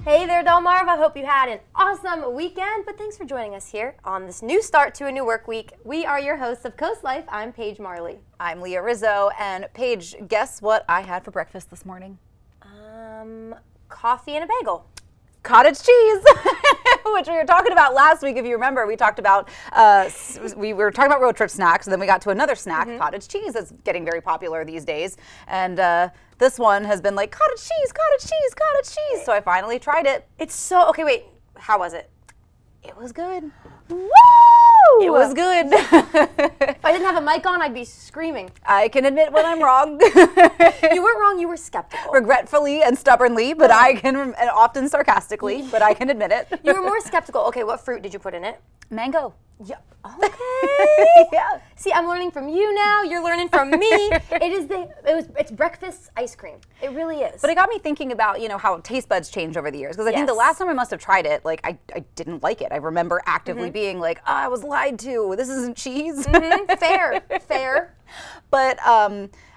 Hey there, Delmarva. I hope you had an awesome weekend, but thanks for joining us here on this new start to a new work week. We are your hosts of Coast Life. I'm Paige Marley. I'm Leah Rizzo, and Paige, guess what I had for breakfast this morning? Coffee and a bagel. Cottage cheese, which we were talking about last week. If you remember, we talked about we were talking about road trip snacks, and then we got to another snack, cottage cheese. That's getting very popular these days, and this one has been like cottage cheese, cottage cheese, cottage cheese. So I finally tried it. It's so okay. Wait, how was it? It was good. Woo! It was good. If I didn't have a mic on, I'd be screaming. I can admit when I'm wrong. You weren't wrong. You were skeptical. Regretfully and stubbornly, but I can, and often sarcastically, but I can admit it. You were more skeptical. Okay, what fruit did you put in it? Mango. Yeah. Okay. Yeah. See, I'm learning from you now. You're learning from me. It's breakfast ice cream. It really is. But it got me thinking about, how taste buds change over the years. Because I think the last time I must have tried it, like, I didn't like it. I remember actively being like, oh, I was lied to. This isn't cheese. Fair. But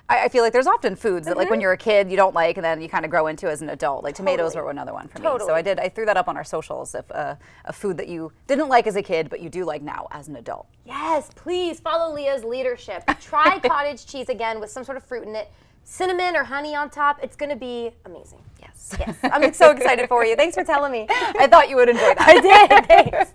I feel like there's often foods that, like, when you're a kid, you don't like, and then you kind of grow into as an adult. Like, tomatoes were another one for me. So I threw that up on our socials, if a food that you didn't like as a kid, but you do like now as an adult. Yes, please follow Leah's leadership. Try cottage cheese again with some sort of fruit in it. Cinnamon or honey on top. It's going to be amazing. Yes. I'm so excited for you. Thanks for telling me. I thought you would enjoy that. I did. Thanks.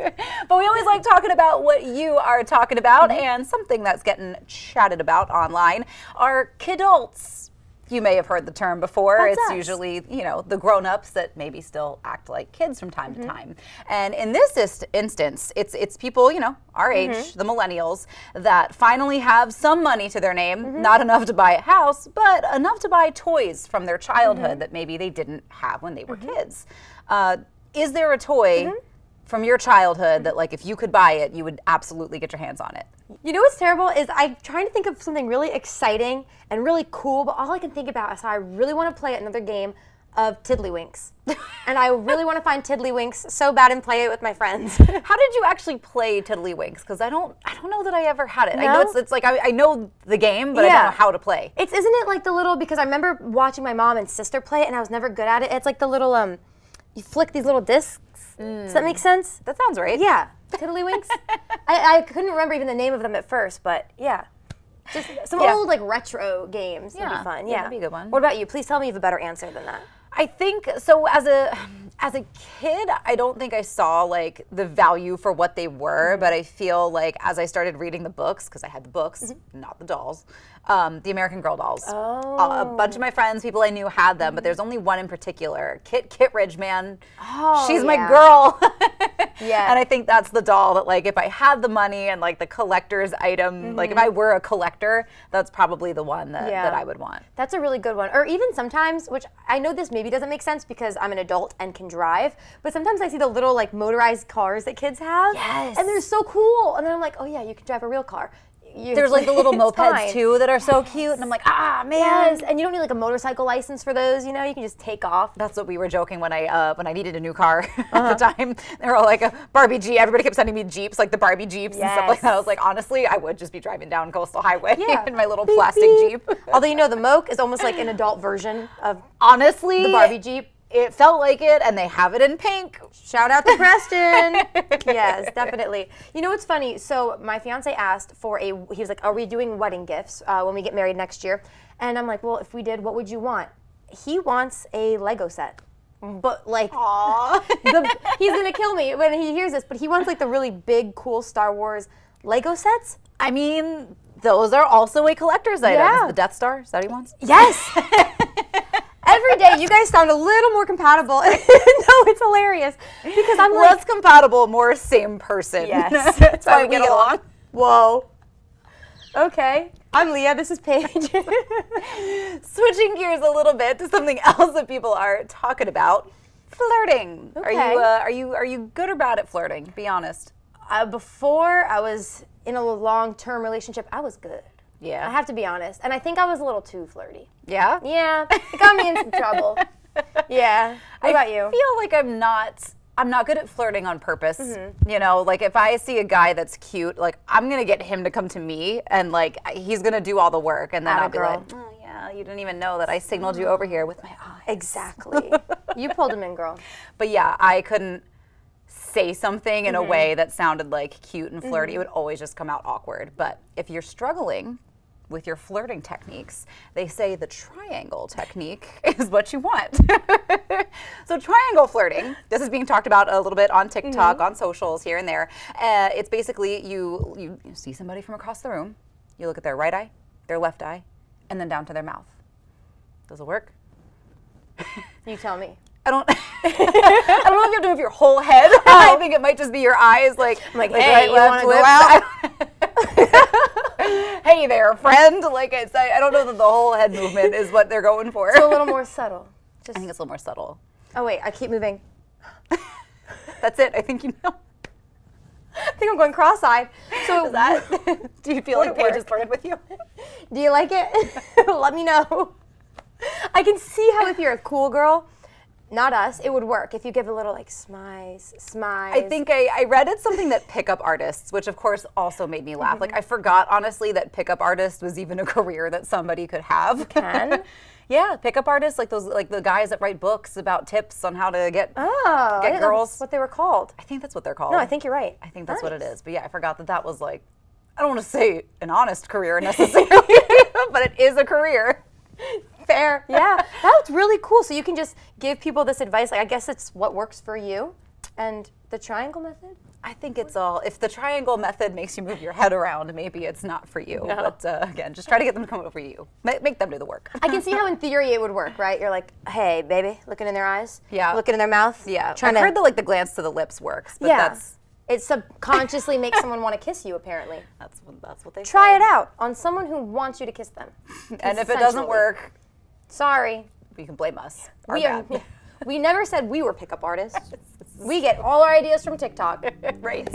But we always like talking about what you are talking about, and something that's getting chatted about online are kidults. You may have heard the term before. That's it's us. usually, the grown-ups that maybe still act like kids from time to time. And in this instance, it's people, our age, the millennials, that finally have some money to their name, not enough to buy a house, but enough to buy toys from their childhood that maybe they didn't have when they were kids. Is there a toy from your childhood that, like, if you could buy it, you would absolutely get your hands on it? You know what's terrible is I'm trying to think of something really exciting and really cool, but all I can think about is how I really want to play another game of Tiddlywinks. And I really want to find Tiddlywinks so bad and play it with my friends. How did you actually play Tiddlywinks? Because I don't know that I ever had it. No? I know it's like I know the game, but I don't know how to play. Isn't it like the little, because I remember watching my mom and sister play it and I was never good at it. It's like the little, you flick these little discs. Does that make sense? That sounds right. Yeah. Tiddlywinks? I couldn't remember even the name of them at first, but yeah. Just some old, like, retro games would be fun. Yeah, that'd be a good one. What about you? Please tell me you have a better answer than that. I think so. As a kid, I don't think I saw, like, the value for what they were, but I feel like as I started reading the books, because I had the books, not the dolls, the American Girl dolls. A bunch of my friends, people I knew, had them, but there's only one in particular, Kittredge, man. Oh, she's my girl. Yeah. And I think that's the doll that, like, if I had the money and, like, the collector's item, like, if I were a collector, that's probably the one that I would want. That's a really good one. Or even sometimes, which I know this maybe doesn't make sense because I'm an adult and can drive, but sometimes I see the little, like, motorized cars that kids have. Yes. And they're so cool. And then I'm like, oh yeah, you can drive a real car. There's like the little mopeds fine. too that are so cute, and I'm like, ah, man. Yes, and you don't need like a motorcycle license for those. You can just take off. That's what we were joking when I needed a new car at the time. They were all like a Barbie Jeep. Everybody kept sending me Jeeps, like the Barbie Jeeps and stuff like that. I was like, honestly, I would just be driving down Coastal Highway in my little plastic Jeep. Although the Moke is almost like an adult version of honestly the Barbie Jeep. It felt like it, and they have it in pink. Shout out to Preston. Yes, definitely. You know what's funny? So my fiance asked for he was like, are we doing wedding gifts when we get married next year? And I'm like, well, if we did, what would you want? He wants a Lego set. But like, he's going to kill me when he hears this, but he wants like the really big, cool Star Wars Lego sets. I mean, those are also a collector's item. Yeah. The Death Star, is that what he wants? Yes. Every day, you guys sound a little more compatible. No, it's hilarious because I'm like, less compatible, more same person. Yes, that's why we get along. Whoa. Okay, I'm Leah. This is Paige. Switching gears a little bit to something else that people are talking about: flirting. Okay. Are you good or bad at flirting? Be honest. Before I was in a long-term relationship, I was good. Yeah. I have to be honest. And I think I was a little too flirty. Yeah? Yeah. It got me in some trouble. Yeah. What about you? I feel like I'm not good at flirting on purpose. Like if I see a guy that's cute, like I'm going to get him to come to me and like he's going to do all the work and then I'll be like, oh yeah, Yeah, you didn't even know that I signaled you over here with my eyes. Exactly. You pulled him in, girl. But yeah, I couldn't say something in a way that sounded like cute and flirty. It would always just come out awkward. But if you're struggling with your flirting techniques, they say the triangle technique is what you want. So triangle flirting, this is being talked about a little bit on TikTok, on socials here and there. It's basically you see somebody from across the room, you look at their right eye, their left eye, and then down to their mouth. Does it work? You tell me. I don't know if you have to move your whole head. I think it might just be your eyes, like hey, right, you left, want to go out? Hey there, friend. Like I don't know that the whole head movement is what they're going for. So a little more subtle. I think it's a little more subtle. Oh wait, I keep moving. That's it. I think you know. I think I'm going cross-eyed. So is that? Do you feel like Paige has flirted with you? Do you like it? Let me know. I can see how if you're a cool girl, not us, it would work if you give a little like smize. I think I read it's something that pickup artists, which of course also made me laugh. Like I forgot honestly that pickup artist was even a career that somebody could have. Can? Yeah, pickup artists, like those, like the guys that write books about tips on how to get girls. That's what they were called. I think that's what they're called. No, I think you're right. I think that's what it is. But yeah, I forgot that that was like, I don't want to say an honest career necessarily, but it is a career. Fair. Yeah, that's really cool. So you can just give people this advice. Like I guess it's what works for you, and the triangle method. I think it's all, if the triangle method makes you move your head around, maybe it's not for you. No. But again, just try to get them to come over you. Make them do the work. I can see how in theory it would work, right? You're like, hey, baby, looking in their eyes. Yeah. Looking in their mouth. Yeah. I've heard that like the glance to the lips works, but that's. It subconsciously makes someone want to kiss you, apparently. That's what they Try it out on someone who wants you to kiss them. And if it doesn't work, sorry. You can blame us. We never said we were pickup artists. We get all our ideas from TikTok. Right.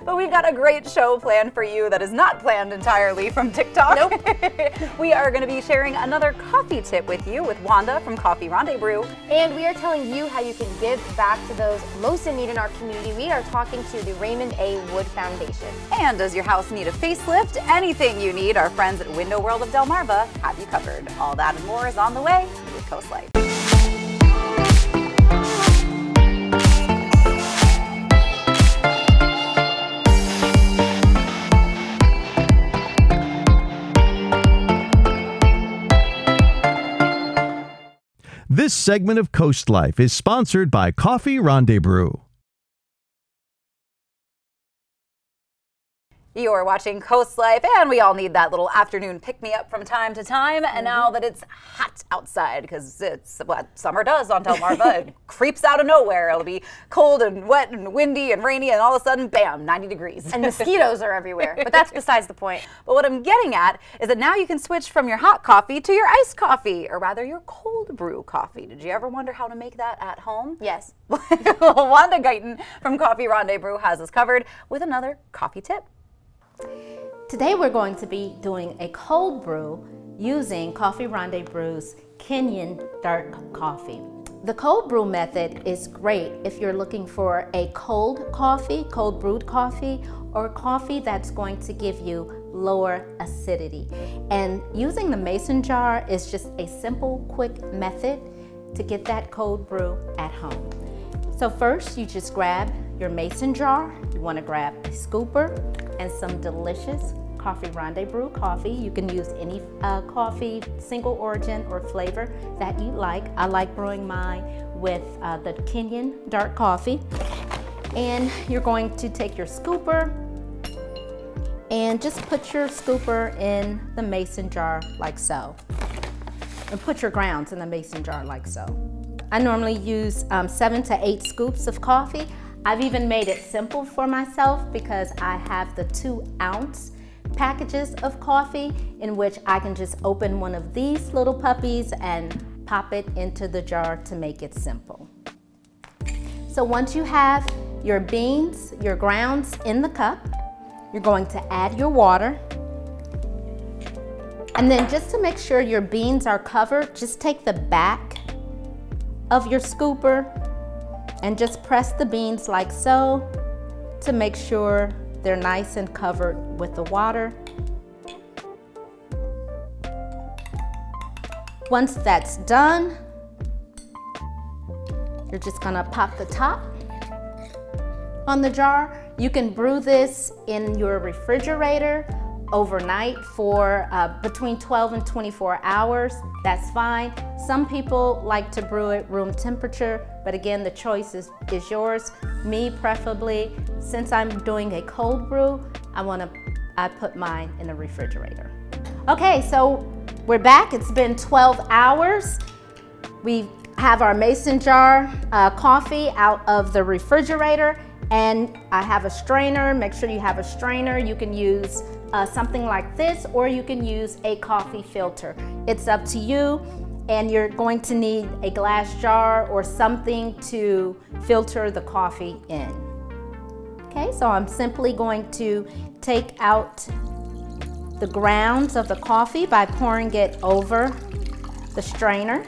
But we've got a great show planned for you that is not planned entirely from TikTok. Nope. We are going to be sharing another coffee tip with you with Wanda from Coffee Rendezvous. And we are telling you how you can give back to those most in need in our community. We are talking to the Raymond A. Wood Foundation. And does your house need a facelift? Anything you need, our friends at Window World of Delmarva have you covered. All that and more is on the way with Coast Life. This segment of Coast Life is sponsored by Coffee Rendezvous. You're watching Coast Life, and we all need that little afternoon pick-me-up from time to time. And now that it's hot outside, because it's what summer does on Delmarva, it creeps out of nowhere. It'll be cold and wet and windy and rainy, and all of a sudden, bam, 90 degrees. And mosquitoes are everywhere, but that's besides the point. But what I'm getting at is that now you can switch from your hot coffee to your iced coffee, or rather your cold brew coffee. Did you ever wonder how to make that at home? Yes. Wanda Guyton from Coffee Rendezvous has us covered with another coffee tip. Today we're going to be doing a cold brew using Coffee Rendezvous' Kenyan dark coffee. The cold brew method is great if you're looking for a cold coffee, cold brewed coffee, or coffee that's going to give you lower acidity. And using the mason jar is just a simple, quick method to get that cold brew at home. So first you just grab your mason jar. You want to grab a scooper and some delicious Coffee Rendezvous coffee. You can use any coffee, single origin or flavor that you like. I like brewing mine with the Kenyan dark coffee. And you're going to take your scooper and just put your scooper in the mason jar like so. And put your grounds in the mason jar like so. I normally use 7 to 8 scoops of coffee. I've even made it simple for myself because I have the 2-ounce packages of coffee in which I can just open one of these little puppies and pop it into the jar to make it simple. So once you have your beans, your grounds in the cup, you're going to add your water. And then just to make sure your beans are covered, just take the back of your scooper and just press the beans like so to make sure they're nice and covered with the water. Once that's done, you're just gonna pop the top on the jar. You can brew this in your refrigerator overnight for between 12 and 24 hours. That's fine. Some people like to brew it room temperature, but again, the choice is yours. Me, preferably, since I'm doing a cold brew, I put mine in the refrigerator. Okay, so we're back. It's been 12 hours. We have our mason jar coffee out of the refrigerator, and I have a strainer. Make sure you have a strainer. You can use something like this, or you can use a coffee filter. It's up to you, and you're going to need a glass jar or something to filter the coffee in. Okay, so I'm simply going to take out the grounds of the coffee by pouring it over the strainer.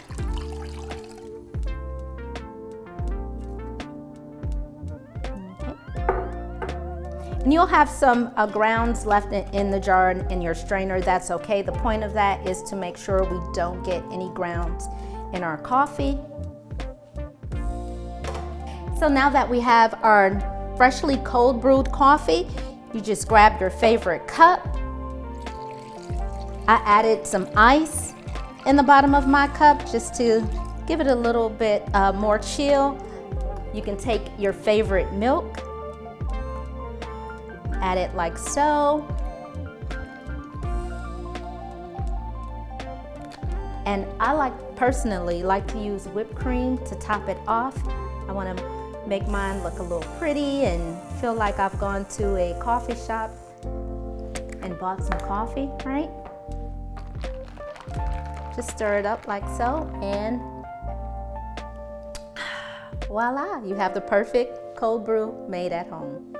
And you'll have some grounds left in the jar in your strainer. That's okay. The point of that is to make sure we don't get any grounds in our coffee. So now that we have our freshly cold brewed coffee, you just grab your favorite cup. I added some ice in the bottom of my cup just to give it a little bit more chill. You can take your favorite milk, add it like so. And I personally like to use whipped cream to top it off. I want to make mine look a little pretty and feel like I've gone to a coffee shop and bought some coffee, right? Just stir it up like so, and voila, you have the perfect cold brew made at home.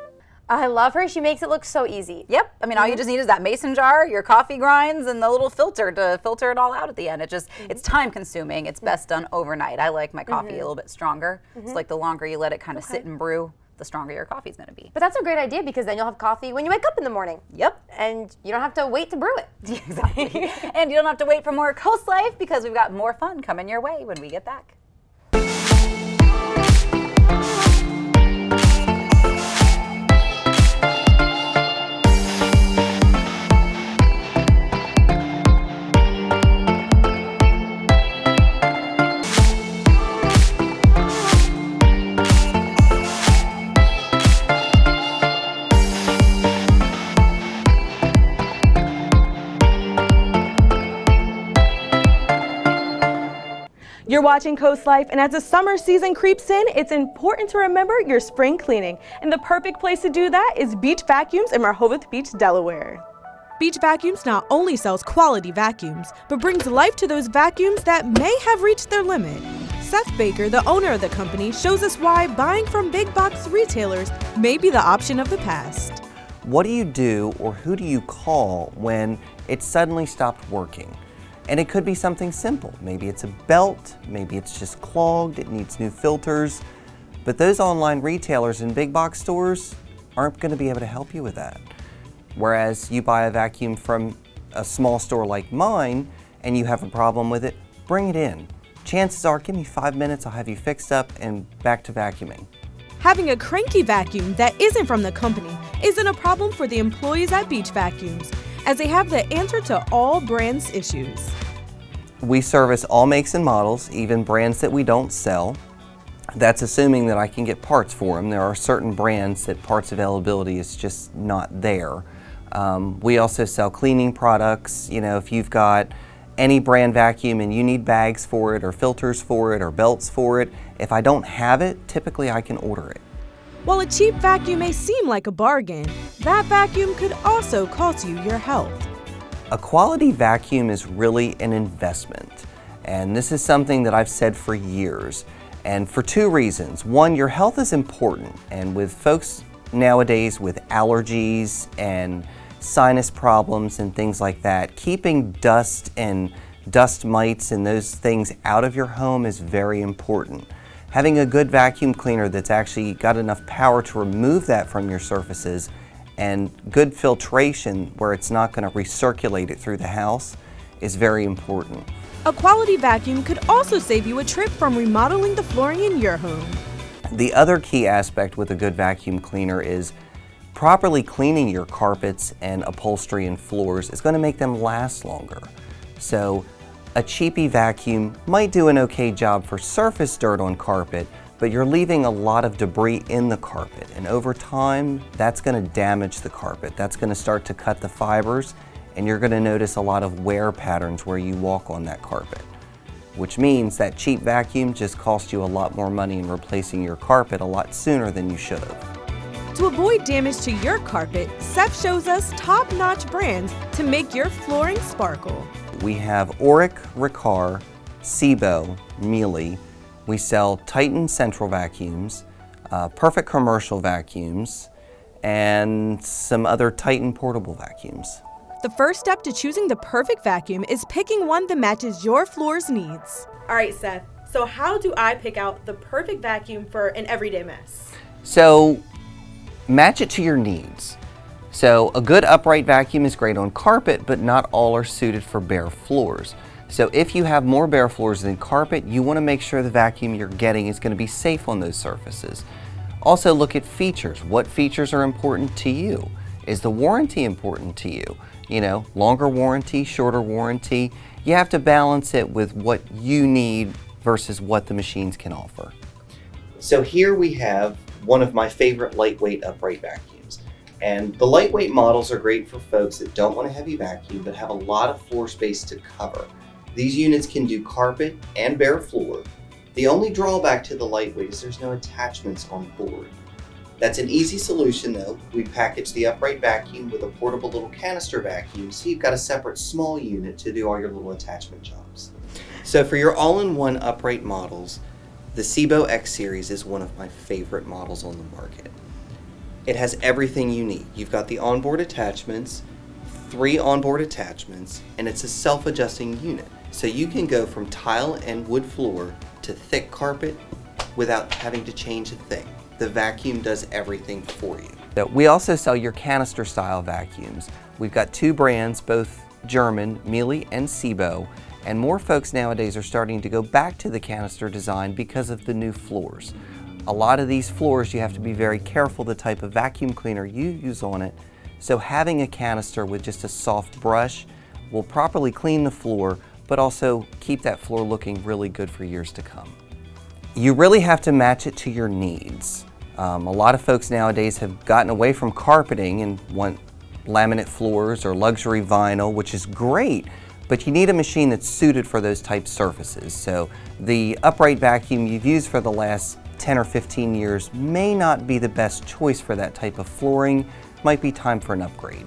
I love her. She makes it look so easy. Yep. I mean, all you just need is that mason jar, your coffee grinds, and the little filter to filter it all out at the end. It's time consuming. It's best done overnight. I like my coffee a little bit stronger. It's like the longer you let it kind of sit and brew, the stronger your coffee's going to be. But that's a great idea, because then you'll have coffee when you wake up in the morning. Yep. And you don't have to wait to brew it. Exactly. And you don't have to wait for more Coast Life, because we've got more fun coming your way when we get back. You're watching Coast Life, and as the summer season creeps in, it's important to remember your spring cleaning. And the perfect place to do that is Beach Vacuums in Rehoboth Beach, Delaware. Beach Vacuums not only sells quality vacuums, but brings life to those vacuums that may have reached their limit. Seth Baker, the owner of the company, shows us why buying from big box retailers may be the option of the past. What do you do, or who do you call when it suddenly stopped working? And it could be something simple. Maybe it's a belt, maybe it's just clogged, it needs new filters. But those online retailers and big box stores aren't going to be able to help you with that. Whereas you buy a vacuum from a small store like mine and you have a problem with it, bring it in. Chances are, give me 5 minutes, I'll have you fixed up and back to vacuuming. Having a cranky vacuum that isn't from the company isn't a problem for the employees at Beach Vacuums, as they have the answer to all brands' issues. We service all makes and models, even brands that we don't sell. That's assuming that I can get parts for them. There are certain brands that parts availability is just not there. We also sell cleaning products. You know, if you've got any brand vacuum and you need bags for it or filters for it or belts for it, if I don't have it, typically I can order it. While a cheap vacuum may seem like a bargain, that vacuum could also cost you your health. A quality vacuum is really an investment, and this is something that I've said for years, and for two reasons. One, your health is important, and with folks nowadays with allergies and sinus problems and things like that, keeping dust and dust mites and those things out of your home is very important. Having a good vacuum cleaner that's actually got enough power to remove that from your surfaces and good filtration where it's not going to recirculate it through the house is very important. A quality vacuum could also save you a trip from remodeling the flooring in your home. The other key aspect with a good vacuum cleaner is properly cleaning your carpets and upholstery and floors is going to make them last longer. So a cheapy vacuum might do an okay job for surface dirt on carpet, but you're leaving a lot of debris in the carpet, and over time that's going to damage the carpet. That's going to start to cut the fibers, and you're going to notice a lot of wear patterns where you walk on that carpet, which means that cheap vacuum just cost you a lot more money in replacing your carpet a lot sooner than you should have. To avoid damage to your carpet, Seth shows us top-notch brands to make your flooring sparkle. We have Oreck, Riccar, Sebo, Miele. We sell Titan Central vacuums, Perfect Commercial vacuums, and some other Titan portable vacuums. The first step to choosing the perfect vacuum is picking one that matches your floor's needs. All right, Seth, so how do I pick out the perfect vacuum for an everyday mess? So match it to your needs. So a good upright vacuum is great on carpet, but not all are suited for bare floors. So if you have more bare floors than carpet, you want to make sure the vacuum you're getting is going to be safe on those surfaces. Also look at features. What features are important to you? Is the warranty important to you? You know, longer warranty, shorter warranty. You have to balance it with what you need versus what the machines can offer. So here we have one of my favorite lightweight upright vacuums. And the lightweight models are great for folks that don't want a heavy vacuum but have a lot of floor space to cover. These units can do carpet and bare floor. The only drawback to the lightweight is there's no attachments on board. That's an easy solution though. We package the upright vacuum with a portable little canister vacuum, so you've got a separate small unit to do all your little attachment jobs. So for your all-in-one upright models, the Sebo X Series is one of my favorite models on the market. It has everything you need. You've got the onboard attachments, 3 onboard attachments, and it's a self-adjusting unit. So you can go from tile and wood floor to thick carpet without having to change a thing. The vacuum does everything for you. We also sell your canister style vacuums. We've got 2 brands, both German, Miele and Sebo, and more folks nowadays are starting to go back to the canister design because of the new floors. A lot of these floors you have to be very careful the type of vacuum cleaner you use on it, so having a canister with just a soft brush will properly clean the floor but also keep that floor looking really good for years to come. You really have to match it to your needs. A lot of folks nowadays have gotten away from carpeting and want laminate floors or luxury vinyl, which is great, but you need a machine that's suited for those type surfaces. So the upright vacuum you've used for the last 10 or 15 years may not be the best choice for that type of flooring. Might be time for an upgrade.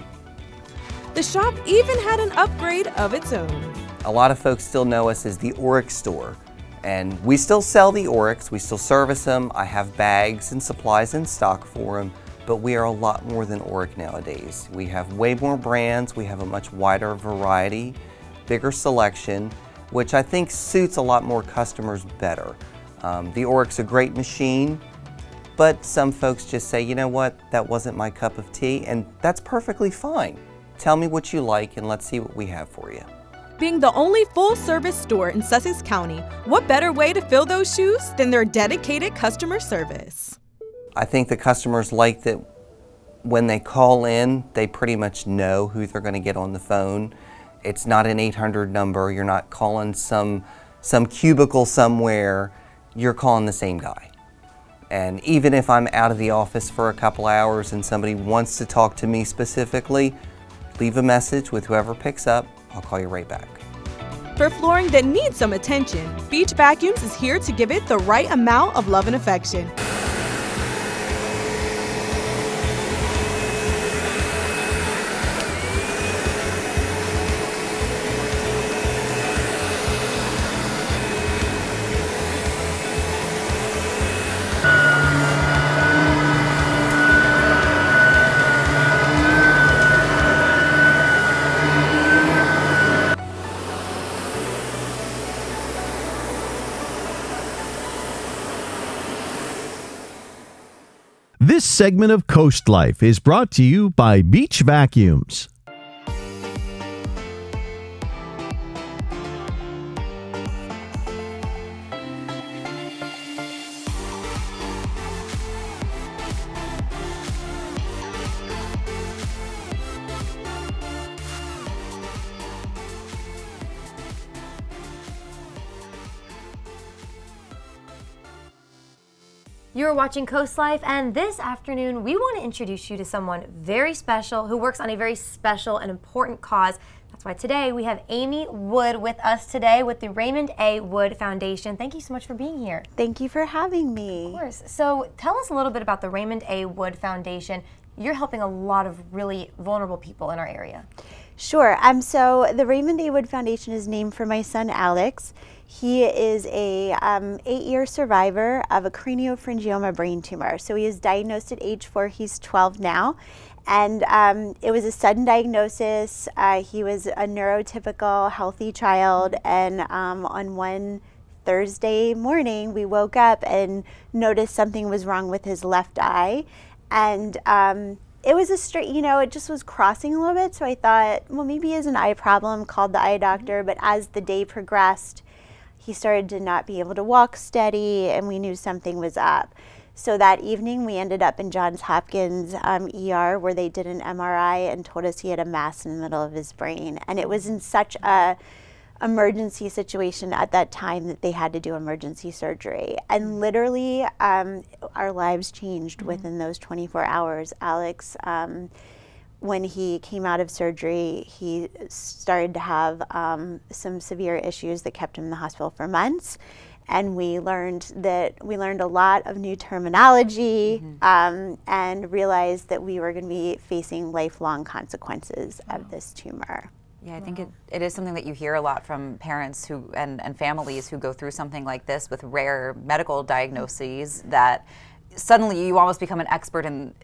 The shop even had an upgrade of its own. A lot of folks still know us as the Oreck store, and we still sell the Orecks, we still service them. I have bags and supplies in stock for them, but we are a lot more than Oreck nowadays. We have way more brands, we have a much wider variety, bigger selection, which I think suits a lot more customers better. The Oreck's a great machine, but some folks just say, you know what, that wasn't my cup of tea, and that's perfectly fine. Tell me what you like and let's see what we have for you. Being the only full-service store in Sussex County, what better way to fill those shoes than their dedicated customer service? I think the customers like that when they call in, they pretty much know who they're going to get on the phone. It's not an 800 number. You're not calling some cubicle somewhere. You're calling the same guy. And even if I'm out of the office for a couple hours and somebody wants to talk to me specifically, leave a message with whoever picks up. I'll call you right back. For flooring that needs some attention, Beach Vacuums is here to give it the right amount of love and affection. This segment of Coast Life is brought to you by Beach Vacuums. You're watching Coast Life, and this afternoon we want to introduce you to someone very special who works on a very special and important cause. That's why today we have Amy Wood with us today with the Raymond A. Wood Foundation. Thank you so much for being here. Thank you for having me. Of course. So tell us a little bit about the Raymond A. Wood Foundation. You're helping a lot of really vulnerable people in our area. Sure. So the Raymond A. Wood Foundation is named for my son, Alex. He is a 8-year survivor of a craniopharyngioma brain tumor. So he was diagnosed at age 4. He's 12 now. And it was a sudden diagnosis. He was a neurotypical, healthy child. And on one Thursday morning, we woke up and noticed something was wrong with his left eye. And it was a straight, it just was crossing a little bit. So I thought, well, maybe he has an eye problem, called the eye doctor. But as the day progressed, he started to not be able to walk steady, and we knew something was up. So that evening, we ended up in Johns Hopkins ER, where they did an MRI and told us he had a mass in the middle of his brain. And it was in such a emergency situation at that time that they had to do emergency surgery. And literally, our lives changed within those 24 hours. Alex, when he came out of surgery, he started to have some severe issues that kept him in the hospital for months. And we learned a lot of new terminology and realized that we were going to be facing lifelong consequences of this tumor. Yeah, I think it is something that you hear a lot from parents who and families who go through something like this with rare medical diagnoses, that suddenly you almost become an expert in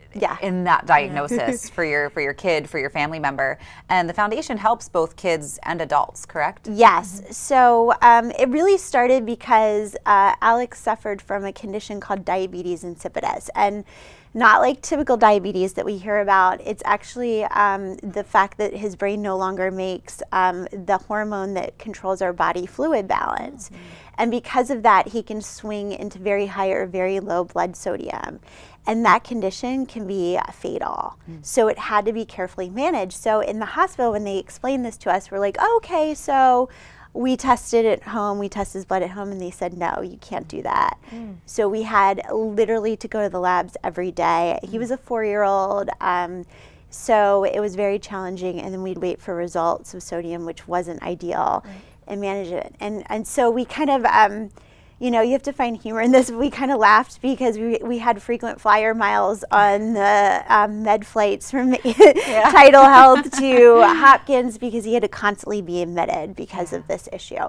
that diagnosis for your kid, for your family member. And the foundation helps both kids and adults, correct? Yes. So it really started because Alex suffered from a condition called diabetes insipidus. And not like typical diabetes that we hear about. It's actually the fact that his brain no longer makes the hormone that controls our body fluid balance. And because of that, he can swing into very high or very low blood sodium. And that condition can be fatal. So it had to be carefully managed. So in the hospital, when they explained this to us, we're like, oh, okay, so we tested at home, we tested his blood at home, and they said, no, you can't do that. So we had literally to go to the labs every day. He was a 4-year-old, so it was very challenging, and then we'd wait for results of sodium, which wasn't ideal, and manage it. And so we kind of, you have to find humor in this. We kind of laughed because we had frequent flyer miles on the med flights from Tidal Health to Hopkins because he had to constantly be admitted because of this issue.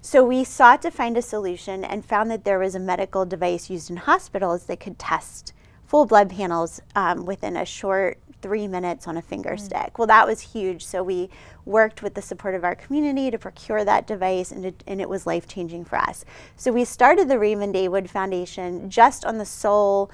So we sought to find a solution and found that there was a medical device used in hospitals that could test full blood panels within a short 3 minutes on a finger stick. Well, that was huge. So we worked with the support of our community to procure that device, and it was life-changing for us. So we started the Raymond A. Wood Foundation just on the sole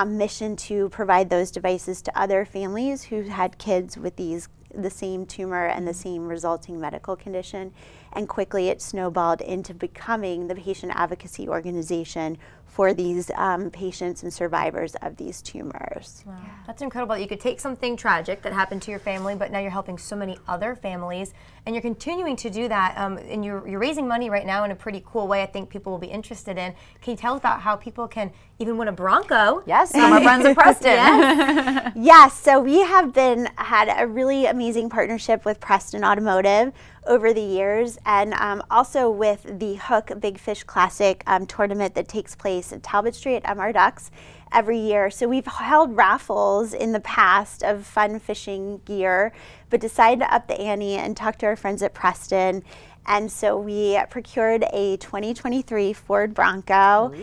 mission to provide those devices to other families who had kids with the same tumor and the same resulting medical condition. And quickly it snowballed into becoming the patient advocacy organization for these patients and survivors of these tumors. Wow. That's incredible that you could take something tragic that happened to your family, but now you're helping so many other families, and you're continuing to do that, and you're raising money right now in a pretty cool way I think people will be interested in. Can you tell us about how people can even win a Bronco? Yes, from our friends in Preston. Yes, so we have had a really amazing partnership with Preston Automotive over the years, and also with the Hook Big Fish Classic tournament that takes place at Talbot Street at MR Ducks every year. So we've held raffles in the past of fun fishing gear, but decided to up the ante and talk to our friends at Preston. And so we procured a 2023 Ford Bronco.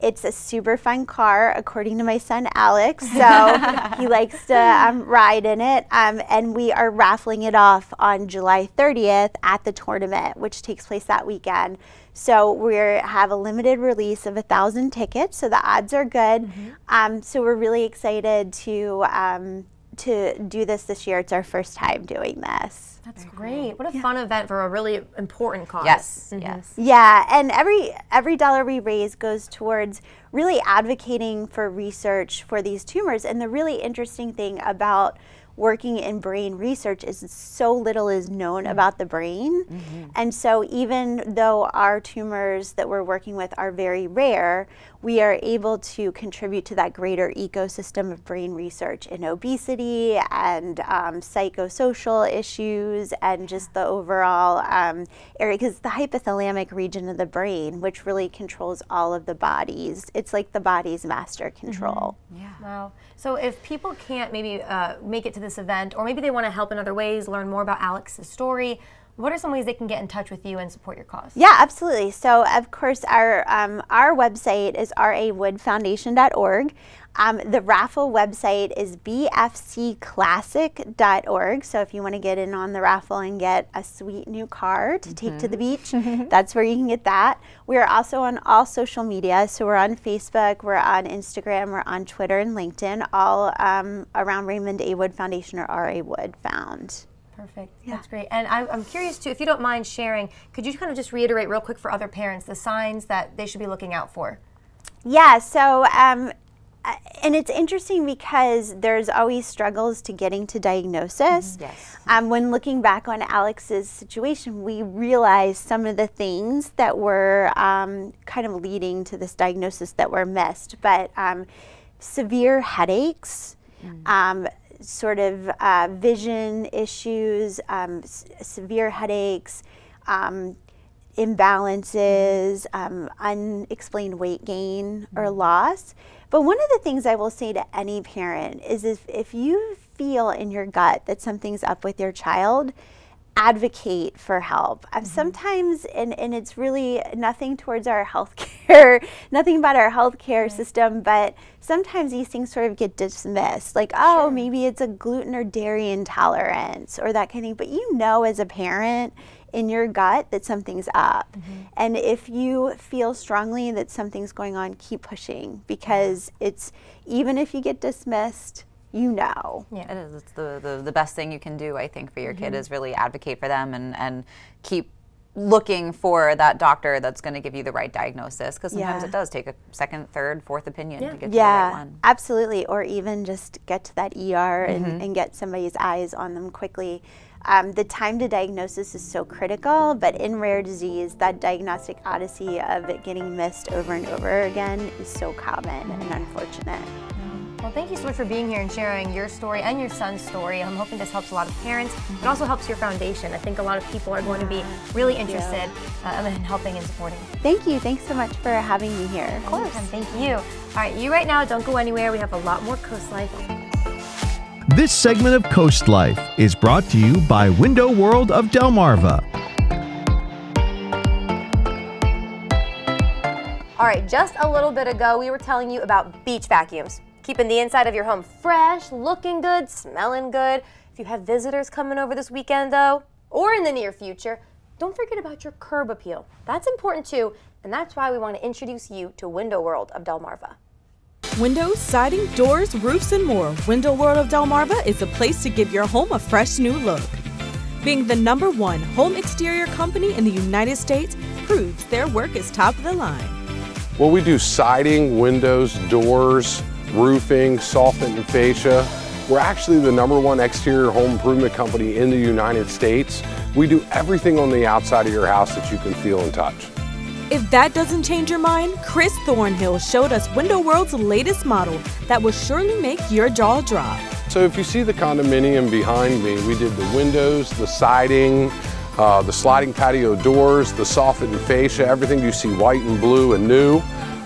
It's a super fun car, according to my son Alex. So he likes to ride in it. And we are raffling it off on July 30th at the tournament, which takes place that weekend. So we have a limited release of 1,000 tickets, so the odds are good. So we're really excited to do this year. It's our first time doing this. That's great. What a fun event for a really important cause. Yes, yes. Yeah, and every dollar we raise goes towards really advocating for research for these tumors. And the really interesting thing about working in brain research is so little is known about the brain. And so even though our tumors that we're working with are very rare, we are able to contribute to that greater ecosystem of brain research in obesity and psychosocial issues and just the overall area, because the hypothalamic region of the brain, which really controls all of the bodies, it's like the body's master control. Yeah. Wow. So if people can't maybe make it to this event, or maybe they want to help in other ways, learn more about Alex's story, what are some ways they can get in touch with you and support your cause? Yeah, absolutely. So of course our website is rawoodfoundation.org. The raffle website is bfcclassic.org. So if you want to get in on the raffle and get a sweet new car to take to the beach, that's where you can get that. We are also on all social media. So we're on Facebook, we're on Instagram, we're on Twitter and LinkedIn, all around Raymond A. Wood Foundation or R.A. Wood Found. Perfect. Yeah. That's great. And I'm curious too, if you don't mind sharing, could you kind of just reiterate real quick for other parents the signs that they should be looking out for? Yeah, so and it's interesting because there's always struggles to getting to diagnosis. Yes. When looking back on Alex's situation, we realized some of the things that were kind of leading to this diagnosis that were missed, but severe headaches, sort of vision issues, severe headaches, imbalances, unexplained weight gain or loss. But one of the things I will say to any parent is if you feel in your gut that something's up with your child, advocate for help. Sometimes, and it's really nothing towards our healthcare, nothing about our healthcare system, but sometimes these things sort of get dismissed, like, oh, maybe it's a gluten or dairy intolerance or that kind of thing. But you know as a parent in your gut that something's up. And if you feel strongly that something's going on, keep pushing, because it's, even if you get dismissed, you know. Yeah, it is. It's the best thing you can do, I think, for your kid is really advocate for them and keep looking for that doctor that's going to give you the right diagnosis, because sometimes it does take a second, third, fourth opinion to get to the right one. Absolutely. Or even just get to that ER and get somebody's eyes on them quickly. The time to diagnosis is so critical, but in rare disease, that diagnostic odyssey of it getting missed over and over again is so common and unfortunate. Well, thank you so much for being here and sharing your story and your son's story. I'm hoping this helps a lot of parents. It also helps your foundation. I think a lot of people are going to be really interested in helping and supporting. Thank you. Thanks so much for having me here. Of course. Thank you. All right, you right now, don't go anywhere. We have a lot more Coast Life. This segment of Coast Life is brought to you by Window World of Delmarva. All right, just a little bit ago, we were telling you about beach vacuums. Keeping the inside of your home fresh, looking good, smelling good. If you have visitors coming over this weekend though, or in the near future, don't forget about your curb appeal. That's important too, and that's why we want to introduce you to Window World of Delmarva. Windows, siding, doors, roofs, and more, Window World of Delmarva is a place to give your home a fresh new look. Being the #1 home exterior company in the United States proves their work is top of the line. Well, we do siding, windows, doors, roofing, soffit and fascia. We're actually the #1 exterior home improvement company in the United States. We do everything on the outside of your house that you can feel and touch. If that doesn't change your mind, Chris Thornhill showed us Window World's latest model that will surely make your jaw drop. So if you see the condominium behind me, we did the windows, the siding, the sliding patio doors, the soffit and fascia, everything you see white and blue and new.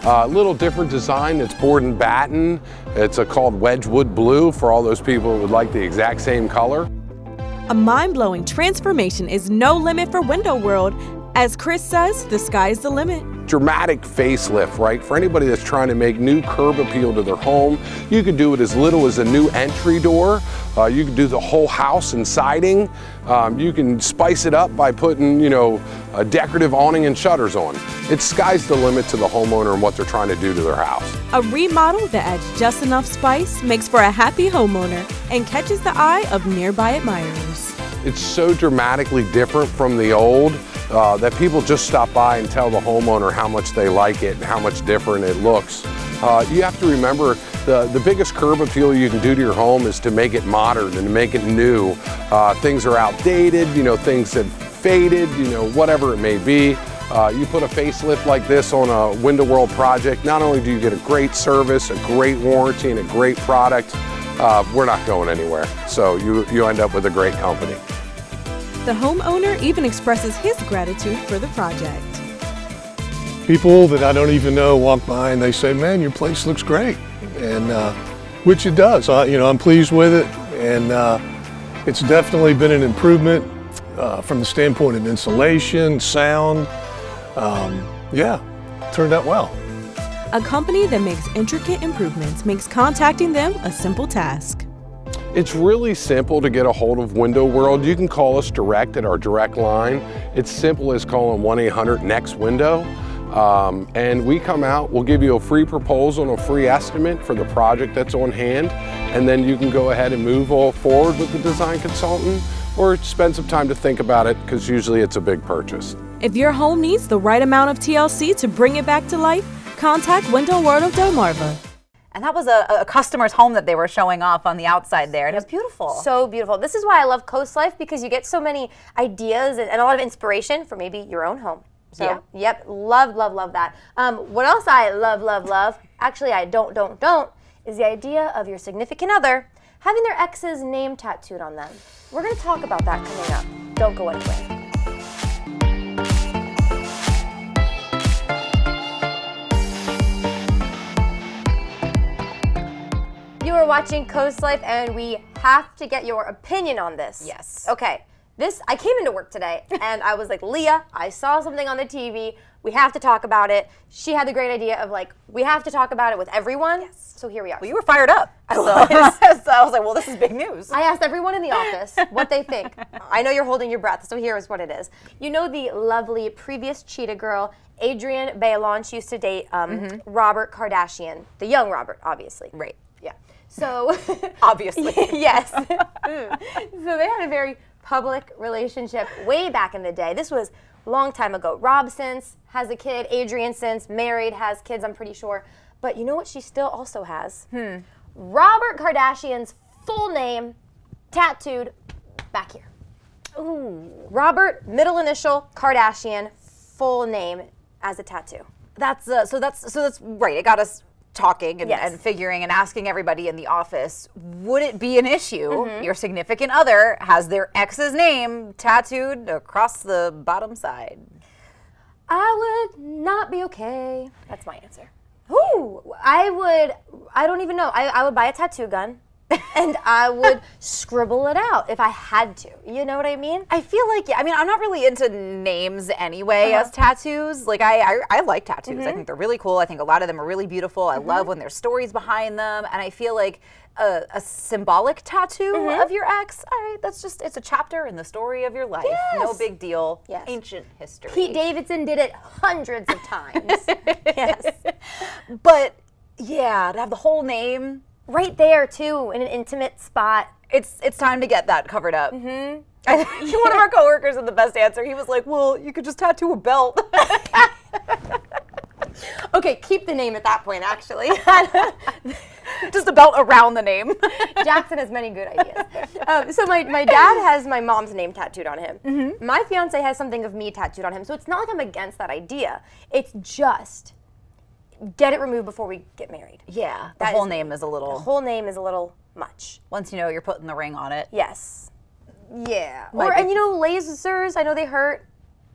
A little different design, it's board and batten. It's called Wedgwood Blue for all those people who would like the exact same color. A mind-blowing transformation is no limit for Window World. As Chris says, the sky's the limit. Dramatic facelift, right? For anybody that's trying to make new curb appeal to their home, you could do it as little as a new entry door. You could do the whole house and siding. You can spice it up by putting, a decorative awning and shutters on. It's sky's the limit to the homeowner and what they're trying to do to their house. A remodel that adds just enough spice makes for a happy homeowner and catches the eye of nearby admirers. It's so dramatically different from the old that people just stop by and tell the homeowner how much they like it and how much different it looks. You have to remember the biggest curb appeal you can do to your home is to make it modern and to make it new. Things are outdated, things have faded, whatever it may be. You put a facelift like this on a Window World project, not only do you get a great service, a great warranty, and a great product, we're not going anywhere. So you end up with a great company. The homeowner even expresses his gratitude for the project. People that I don't even know walk by and they say, "Man, your place looks great," and which it does. I'm pleased with it, and it's definitely been an improvement from the standpoint of insulation, sound. Yeah, turned out well. A company that makes intricate improvements makes contacting them a simple task. It's really simple to get a hold of Window World. You can call us direct at our direct line. It's simple as calling 1-800-NEXT-WINDOW. And we come out, we'll give you a free proposal and a free estimate for the project that's on hand. And then you can go ahead and move all forward with the design consultant or spend some time to think about it, because usually it's a big purchase. If your home needs the right amount of TLC to bring it back to life, contact Window World of Delmarva. And that was a customer's home that they were showing off on the outside there, and it was beautiful. So beautiful. This is why I love Coast Life, because you get so many ideas and a lot of inspiration for maybe your own home. So, Yeah. Yep, love, love, love that. What else I love, love, love, actually I don't, is the idea of your significant other having their ex's name tattooed on them. We're going to talk about that coming up. Don't go anywhere. You are watching Coast Life, and we have to get your opinion on this. Yes. Okay. I came into work today, and I was like, Leah, I saw something on the TV. We have to talk about it. She had the great idea of like, we have to talk about it with everyone. Yes. So here we are. Well, you were fired up. I So I was like, well, this is big news. I asked everyone in the office what they think. I know you're holding your breath, so here is what it is. You know the lovely previous cheetah girl, Adrienne Bailon. She used to date Robert Kardashian, the young Robert, obviously. Right. Yeah. So Obviously. yes. So they had a very public relationship way back in the day. This was a long time ago. Rob since has a kid. Adrienne since married, has kids, I'm pretty sure. But you know what she still also has? Robert Kardashian's full name tattooed back here. Ooh. Robert, middle initial, Kardashian, full name as a tattoo. That's right. It got us talking and, Yes. and figuring and asking everybody in the office, would it be an issue your significant other has their ex's name tattooed across the bottom side? I would not be okay. That's my answer. Ooh, I don't even know. I would buy a tattoo gun and I would scribble it out if I had to. You know what I mean? I feel like, yeah, I mean, I'm not really into names anyway as tattoos. Like, I like tattoos. I think they're really cool. I think a lot of them are really beautiful. I love when there's stories behind them. And I feel like a symbolic tattoo of your ex, all right, it's a chapter in the story of your life. Yes. No big deal. Yes. Ancient history. Pete Davidson did it hundreds of times. Yes. But, yeah, to have the whole name. Right there, too, in an intimate spot. It's time to get that covered up. One of our coworkers had the best answer. He was like, well, you could just tattoo a belt. Okay, keep the name at that point, actually. Just a belt around the name. Jackson has many good ideas. So my dad has my mom's name tattooed on him. My fiance has something of me tattooed on him. So it's not like I'm against that idea. It's just get it removed before we get married. Yeah, the whole name is a little. The whole name is a little much. Once you know you're putting the ring on it. Yes. Yeah. And you know, lasers, I know they hurt.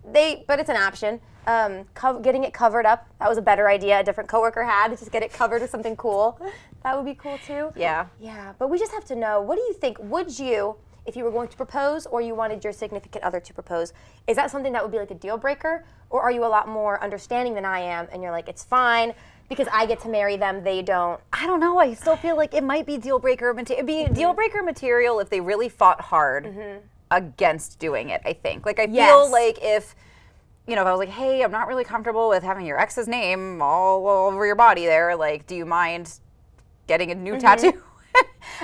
But it's an option. Getting it covered up, that was a better idea a different coworker had. Just get it covered with something cool. That would be cool too. Yeah. Yeah, but we just have to know, what do you think? Would you, if you were going to propose or you wanted your significant other to propose, is that something that would be like a deal breaker? Or are you a lot more understanding than I am and you're like, it's fine because I get to marry them, they don't? I don't know. I still feel like it might be deal breaker material. It'd be deal breaker material if they really fought hard against doing it, I think. Like, I feel like if I was like, hey, I'm not really comfortable with having your ex's name all over your body there. Like, do you mind getting a new tattoo?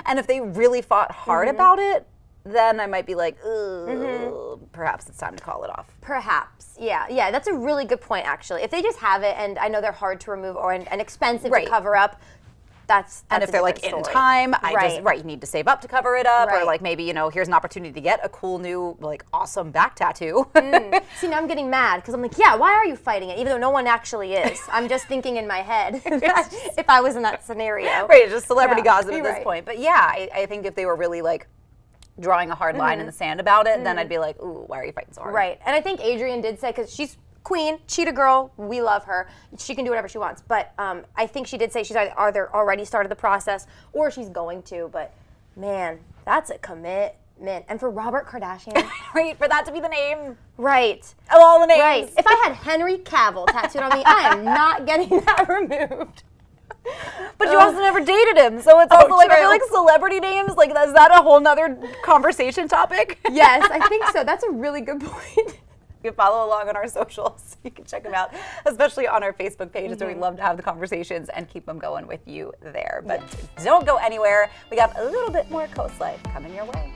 And if they really fought hard about it, then I might be like, perhaps it's time to call it off. Perhaps, yeah. Yeah, that's a really good point, actually. If they just have it, and I know they're hard to remove and expensive to cover up, and if they're like in time, you need to save up to cover it up, or like maybe, you know, here's an opportunity to get a cool new, like, awesome back tattoo. See, now I'm getting mad because I'm like, yeah, why are you fighting it? Even though no one actually is. I'm just thinking in my head if I was in that scenario. Right, just celebrity gossip at this point. But yeah, I think if they were really like drawing a hard line in the sand about it, then I'd be like, ooh, why are you fighting so hard? Right, and I think Adrienne did say, because she's queen, cheetah girl, we love her. She can do whatever she wants. But I think she did say she's either already started the process or she's going to. But man, that's a commitment. And for Robert Kardashian. Right, for that to be the name. Right. Of all the names. Right. If I had Henry Cavill tattooed on me, I am not getting that removed. But you also never dated him, so it's also like, I feel like celebrity names, like, is that a whole nother conversation topic? Yes, I think so. That's a really good point. You can follow along on our socials. You can check them out, especially on our Facebook pages, where we love to have the conversations and keep them going with you there. But don't go anywhere. We got a little bit more Coast Life coming your way.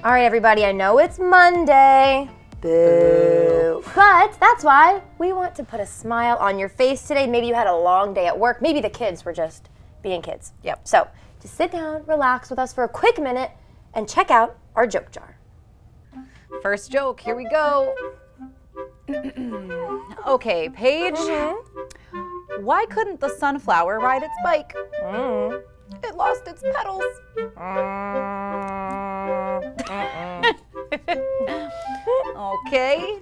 All right, everybody, I know it's Monday. Boo. But that's why we want to put a smile on your face today. Maybe you had a long day at work. Maybe the kids were just being kids. Yep. So just sit down, relax with us for a quick minute, and check out our joke jar. First joke, here we go. Okay, Paige. Why couldn't the sunflower ride its bike? It lost its petals. Okay.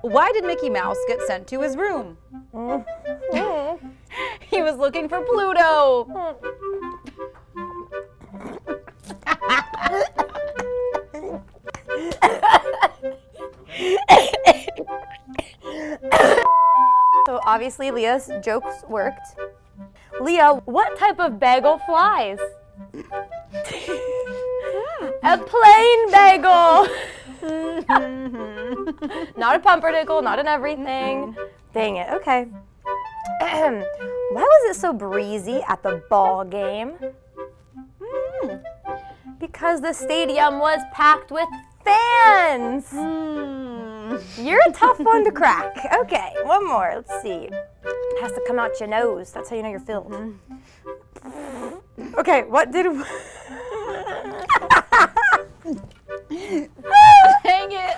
Why did Mickey Mouse get sent to his room? He was looking for Pluto. So obviously Leah's jokes worked. Leah, what type of bagel flies? A plain bagel. Not a pumpernickel, not an everything. Dang it, okay. Why was it so breezy at the ball game? Because the stadium was packed with fans. You're a tough one to crack. Okay, one more. Let's see. It has to come out your nose. That's how you know you're filled. Okay, what did... Dang it.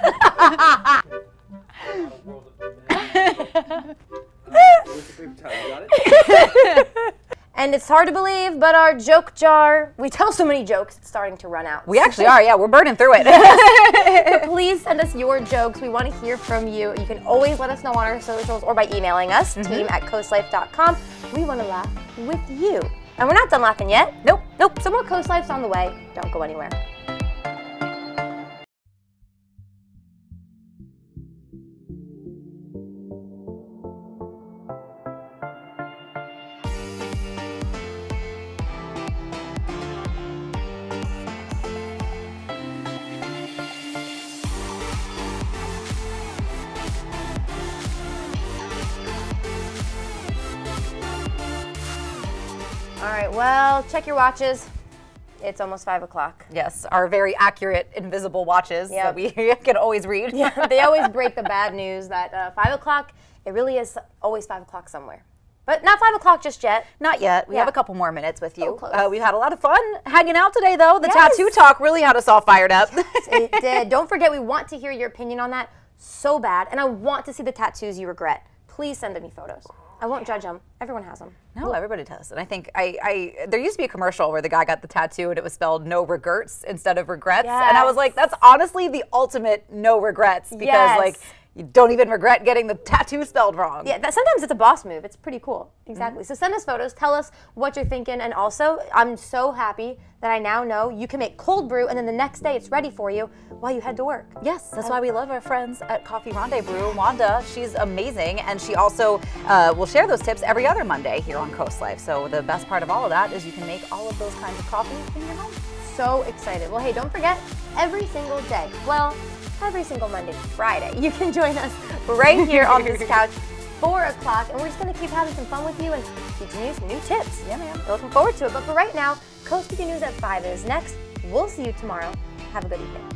And it's hard to believe, but our joke jar, we tell so many jokes, it's starting to run out. We actually are, yeah, we're burning through it. So please send us your jokes. We want to hear from you. You can always let us know on our socials or by emailing us, team@coastlife.com. We want to laugh with you. And we're not done laughing yet. Nope. Some more Coast Life's on the way. Don't go anywhere. All right, well, check your watches. It's almost 5 o'clock. Yes, our very accurate invisible watches that we can always read. Yeah, they always break the bad news that 5 o'clock, it really is always 5 o'clock somewhere. But not 5 o'clock just yet. Not yet. We have a couple more minutes with you. Close. We've had a lot of fun hanging out today, though. The tattoo talk really had us all fired up. It did. Don't forget, we want to hear your opinion on that so bad, and I want to see the tattoos you regret. Please send me photos. I won't judge them. Everyone has them. No, everybody does. And I think there used to be a commercial where the guy got the tattoo and it was spelled no regrets instead of regrets. Yes. And I was like, that's honestly the ultimate no regrets, because like you don't even regret getting the tattoo spelled wrong. Yeah, sometimes it's a boss move. It's pretty cool. Exactly. So send us photos. Tell us what you're thinking. And also, I'm so happy that I now know you can make cold brew and then the next day it's ready for you while you head to work. Yes, that's why we love our friends at Coffee Rendezvous. Wanda, she's amazing. And she also will share those tips every other Monday here on Coast Life. So the best part of all of that is you can make all of those kinds of coffee in your home. So excited. Well, hey, don't forget, every single day, well, every single Monday, Friday, you can join us right here on this couch 4 o'clock, and we're just going to keep having some fun with you and teaching you some new tips. Yeah, man. Looking forward to it. But for right now, Coast with Your News at 5 is next. We'll see you tomorrow. Have a good evening.